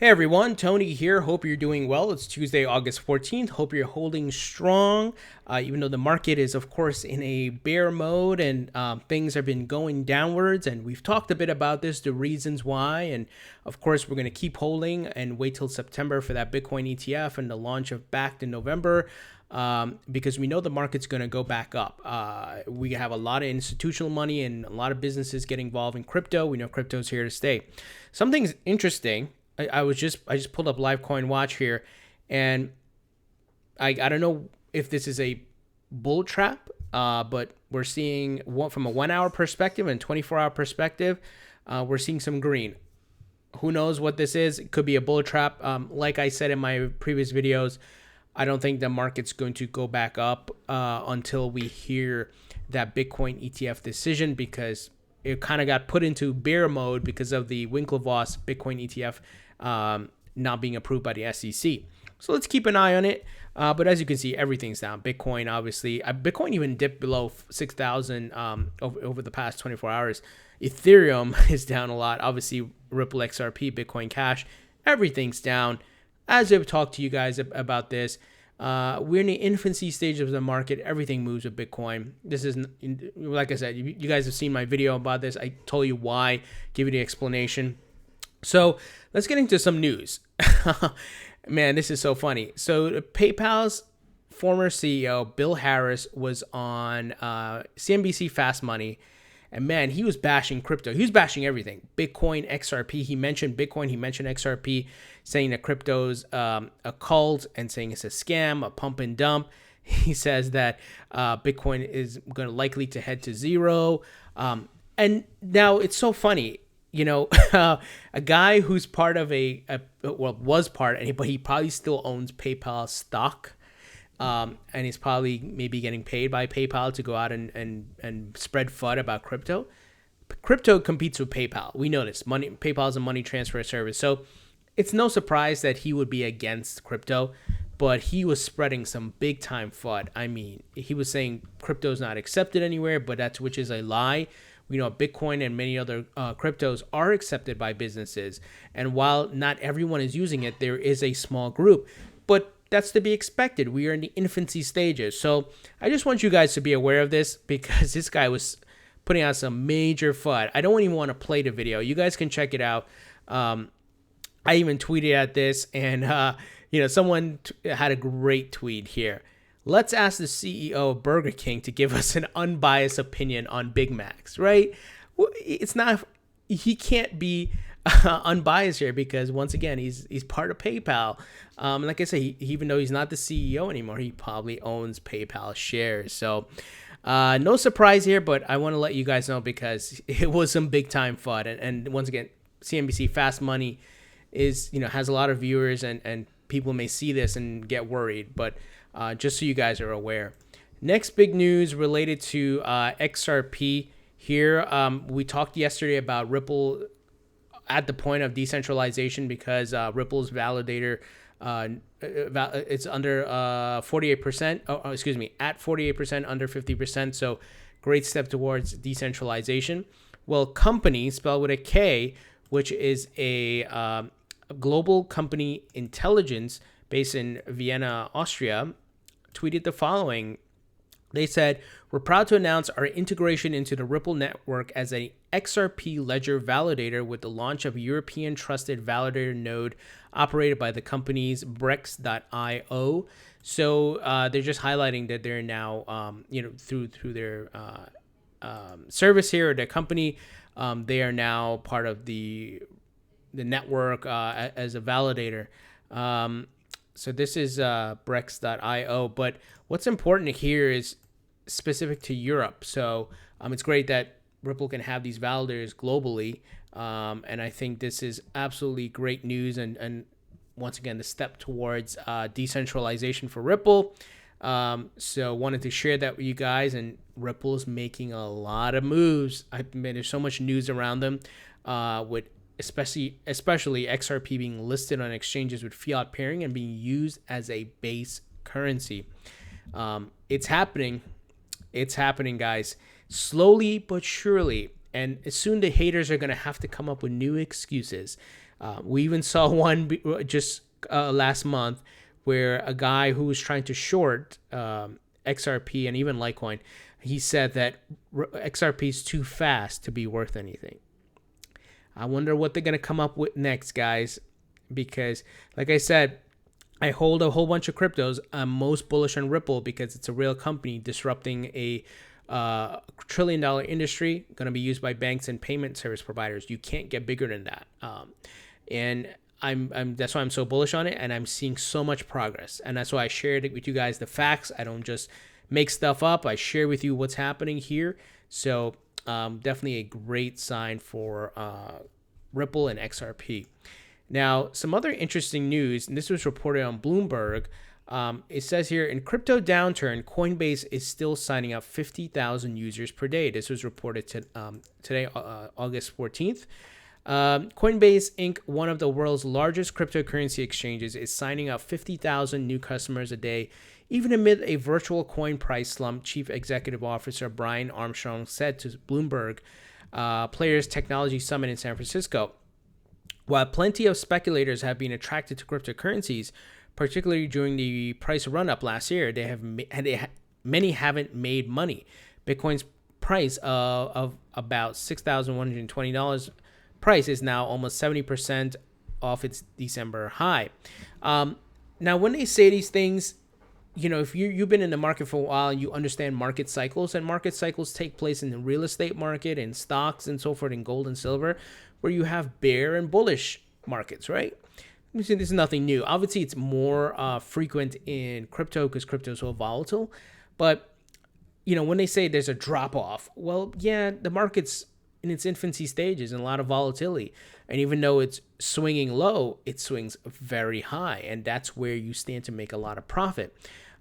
Hey everyone, Tony here. Hope you're doing well. It's Tuesday, August 14th. Hope you're holding strong, even though the market is, of course, in a bear mode and things have been going downwards. And we've talked a bit about this, the reasons why. And of course, we're going to keep holding and wait till September for that Bitcoin ETF and the launch of Backed in November. Because we know the market's going to go back up. We have a lot of institutional money and a lot of businesses get involved in crypto. We know crypto's here to stay. Something's interesting. I just pulled up Live Coin Watch here, and I don't know if this is a bull trap, but we're seeing from a 1 hour perspective and 24-hour perspective, we're seeing some green. Who knows what this is? It could be a bull trap. Like I said in my previous videos, I don't think the market's going to go back up until we hear that Bitcoin ETF decision, because it kind of got put into bear mode because of the Winklevoss Bitcoin ETF not being approved by the SEC. So let's keep an eye on it. But as you can see, everything's down. Bitcoin, obviously, Bitcoin even dipped below 6,000 over the past 24 hours. Ethereum is down a lot. Obviously, Ripple XRP, Bitcoin Cash, everything's down. As I've talked to you guys about this, we're in the infancy stage of the market. Everything moves with Bitcoin. This is, like I said, you guys have seen my video about this. I told you why, give you the explanation. So let's get into some news. Man, this is so funny. So PayPal's former CEO, Bill Harris, was on CNBC Fast Money. And man, he was bashing crypto. He was bashing everything. Bitcoin, XRP. He mentioned Bitcoin. He mentioned XRP, saying that crypto's a cult and saying it's a scam, a pump and dump. He says that Bitcoin is going to likely to head to zero. And now it's so funny. You know, a guy who's part of was part, but he probably still owns PayPal stock. And he's probably maybe getting paid by PayPal to go out and spread FUD about crypto. Crypto competes with PayPal. We know this. PayPal is a money transfer service. So it's no surprise that he would be against crypto, but he was spreading some big time FUD. I mean, he was saying crypto is not accepted anywhere, but which is a lie. We know Bitcoin and many other cryptos are accepted by businesses. And while not everyone is using it, there is a small group. But that's to be expected. We are in the infancy stages. So I just want you guys to be aware of this, because this guy was putting out some major FUD. I don't even want to play the video. You guys can check it out. I even tweeted at this, and someone had a great tweet here. Let's ask the CEO of Burger King to give us an unbiased opinion on Big Macs, right? It's not, he can't be unbiased here, because once again, he's part of PayPal. Like I said, even though he's not the CEO anymore, he probably owns PayPal shares. So no surprise here, but I want to let you guys know, because it was some big time FUD. And once again, CNBC Fast Money has a lot of viewers, and people may see this and get worried, but just so you guys are aware. Next big news related to XRP here. We talked yesterday about Ripple at the point of decentralization, because Ripple's validator, it's under 48%, at 48%, under 50%. So great step towards decentralization. Well, Kompany, spelled with a K, which is a global company intelligence based in Vienna, Austria, tweeted the following. They said, "We're proud to announce our integration into the Ripple network as a XRP Ledger Validator with the launch of a European trusted validator node operated by the company's Brex.io." So they're just highlighting that they're now, through their service here, or their company, they are now part of the network as a validator. So this is Brex.io. But what's important here is specific to Europe. So it's great that Ripple can have these validators globally. And I think this is absolutely great news. And once again, the step towards decentralization for Ripple. So wanted to share that with you guys. And Ripple's making a lot of moves. There's so much news around them, with especially XRP being listed on exchanges with fiat pairing and being used as a base currency. It's happening, guys, slowly but surely. And soon the haters are going to have to come up with new excuses. We even saw one just last month where a guy who was trying to short XRP and even Litecoin, he said that XRP is too fast to be worth anything. I wonder what they're going to come up with next, guys, because like I said, I hold a whole bunch of cryptos. I'm most bullish on Ripple because it's a real company disrupting a $1 trillion industry, going to be used by banks and payment service providers. You can't get bigger than that. And I'm that's why I'm so bullish on it, and I'm seeing so much progress. And that's why I shared it with you guys, the facts. I don't just make stuff up. I share with you what's happening here. So definitely a great sign for Ripple and XRP. Now, some other interesting news, and this was reported on Bloomberg. It says here, in crypto downturn, Coinbase is still signing up 50,000 users per day. This was reported today, August 14th. Coinbase Inc., one of the world's largest cryptocurrency exchanges, is signing up 50,000 new customers a day, even amid a virtual coin price slump, Chief Executive Officer Brian Armstrong said to Bloomberg Players Technology Summit in San Francisco. While plenty of speculators have been attracted to cryptocurrencies, particularly during the price run-up last year, many haven't made money. Bitcoin's price of about $6,120 price is now almost 70% off its December high. Now, when they say these things, if you've been in the market for a while and you understand market cycles, and market cycles take place in the real estate market and stocks and so forth, and gold and silver, where you have bear and bullish markets, right? This is nothing new. Obviously, it's more frequent in crypto because crypto is so volatile. But, when they say there's a drop off, well, yeah, the market's in its infancy stages and a lot of volatility. And even though it's swinging low, it swings very high. And that's where you stand to make a lot of profit.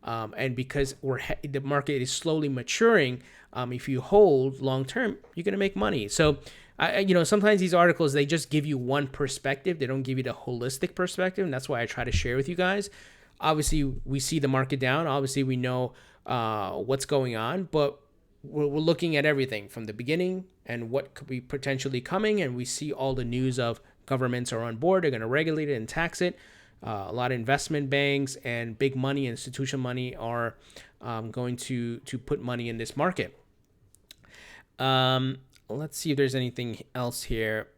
And because the market is slowly maturing, if you hold long term, you're going to make money. So, sometimes these articles, they just give you one perspective. They don't give you the holistic perspective. And that's why I try to share with you guys. Obviously, we see the market down. Obviously, we know what's going on. But we're looking at everything from the beginning and what could be potentially coming. And we see all the news of governments are on board. They're going to regulate it and tax it. A lot of investment banks and big money, institutional money, are going to put money in this market. Let's see if there's anything else here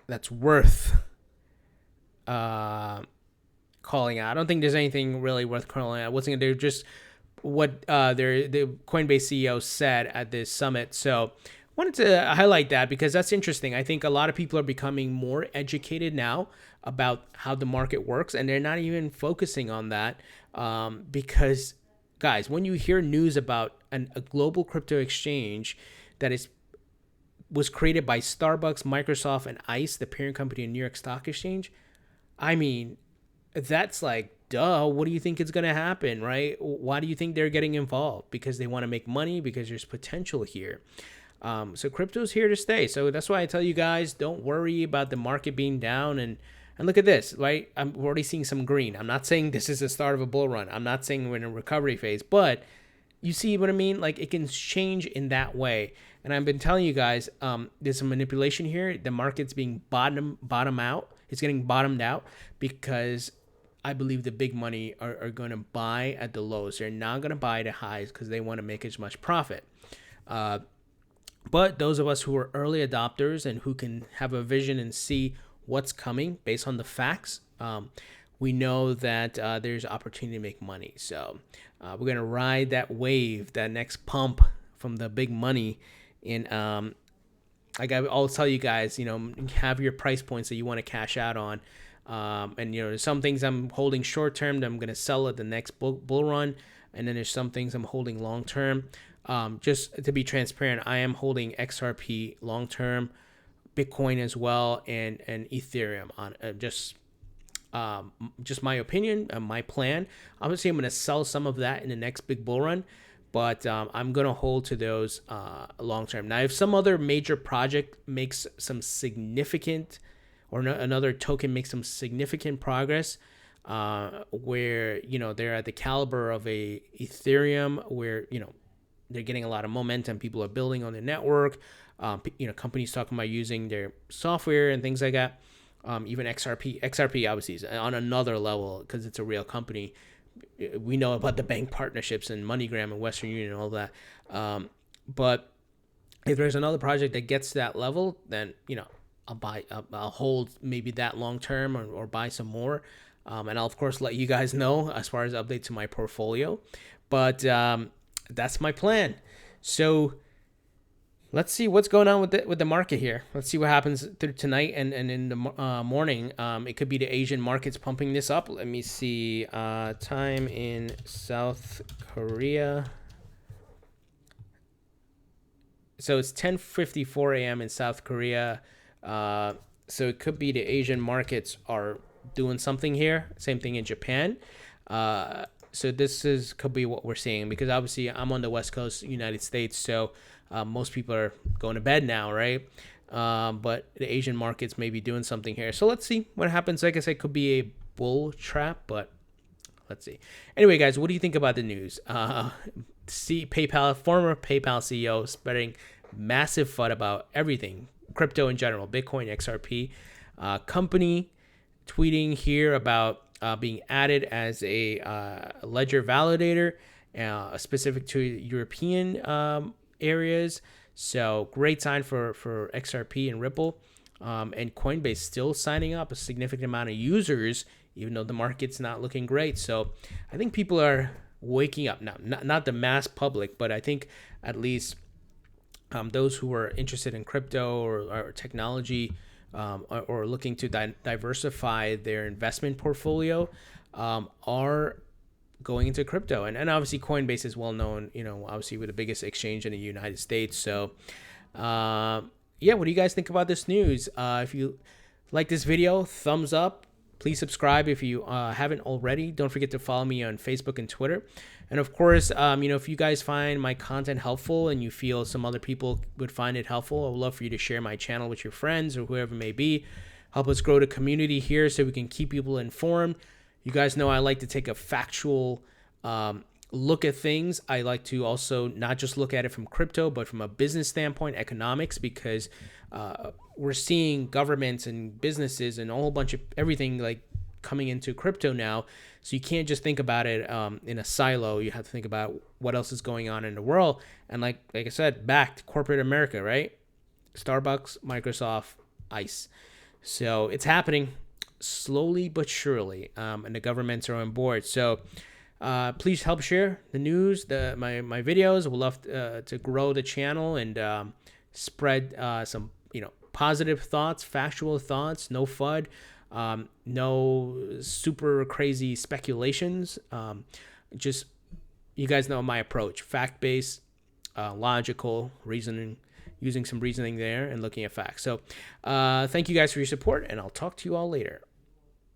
that's worth calling out. I don't think there's anything really worth calling out. They're just what the Coinbase CEO said at this summit. So wanted to highlight that because that's interesting. I think a lot of people are becoming more educated now about how the market works, and they're not even focusing on that because, guys, when you hear news about a global crypto exchange that was created by Starbucks, Microsoft, and ICE, the parent company in New York Stock Exchange, I mean, that's like, duh, what do you think is going to happen, right? Why do you think they're getting involved? Because they want to make money, because there's potential here. So crypto's here to stay. So that's why I tell you guys, don't worry about the market being down. And look at this, right? I'm already seeing some green. I'm not saying this is the start of a bull run. I'm not saying we're in a recovery phase, but you see what I mean? Like, it can change in that way. And I've been telling you guys, there's some manipulation here. The market's being bottom out. It's getting bottomed out because I believe the big money are going to buy at the lows. They're not going to buy the highs because they want to make as much profit. But those of us who are early adopters and who can have a vision and see what's coming based on the facts, we know that there's opportunity to make money. So we're going to ride that wave, that next pump from the big money. And I'll tell you guys, have your price points that you want to cash out on. And there's some things I'm holding short term that I'm going to sell at the next bull run. And then there's some things I'm holding long term. Just to be transparent, I am holding XRP long term, Bitcoin as well, and Ethereum on just my opinion, my plan. Obviously, I'm going to sell some of that in the next big bull run, but I'm going to hold to those long term. Now, if some other major project makes some significant, or another token makes some significant progress, where they're at the caliber of a Ethereum, where they're getting a lot of momentum, people are building on their network, companies talking about using their software and things like that, even XRP obviously is on another level because it's a real company. We know about the bank partnerships and MoneyGram and Western Union and all that. But if there's another project that gets to that level, then, I'll hold maybe that long term or buy some more. And I'll, of course, let you guys know as far as updates to my portfolio. But that's my plan. So let's see what's going on with the market here. Let's see what happens through tonight and in the morning. It could be the Asian markets pumping this up. Let me see. Time in South Korea. So it's 10:54 a.m. in South Korea. So it could be the Asian markets are doing something here. Same thing in Japan. So this could be what we're seeing, because obviously I'm on the West Coast, United States. So most people are going to bed now, right? But the Asian markets may be doing something here. So let's see what happens. Like I said, it could be a bull trap, but let's see. Anyway, guys, what do you think about the news? Former PayPal CEO spreading massive FUD about everything, crypto in general, Bitcoin, XRP. Kompany tweeting here about being added as a Ledger Validator, specific to European areas. So great sign for XRP and Ripple. And Coinbase still signing up a significant amount of users, even though the market's not looking great. So I think people are waking up now, not the mass public, but I think at least those who are interested in crypto or technology, or looking to diversify their investment portfolio, are going into crypto. And obviously Coinbase is well known, obviously with the biggest exchange in the United States. So what do you guys think about this news? If you like this video, thumbs up. Please subscribe if you haven't already. Don't forget to follow me on Facebook and Twitter. And of course, if you guys find my content helpful and you feel some other people would find it helpful, I would love for you to share my channel with your friends or whoever it may be. Help us grow the community here so we can keep people informed. You guys know I like to take a factual look at things. I like to also not just look at it from crypto, but from a business standpoint, economics, because we're seeing governments and businesses and a whole bunch of everything like coming into crypto now. So you can't just think about it in a silo. You have to think about what else is going on in the world. And like I said, backed corporate America, right? Starbucks, Microsoft, ICE. So it's happening slowly but surely, and the governments are on board. So please help share the news, my videos. We'll love to grow the channel and spread some positive thoughts, factual thoughts, no FUD, no super crazy speculations. Just, you guys know my approach: fact-based, logical reasoning, using some reasoning there and looking at facts. So thank you guys for your support, and I'll talk to you all later.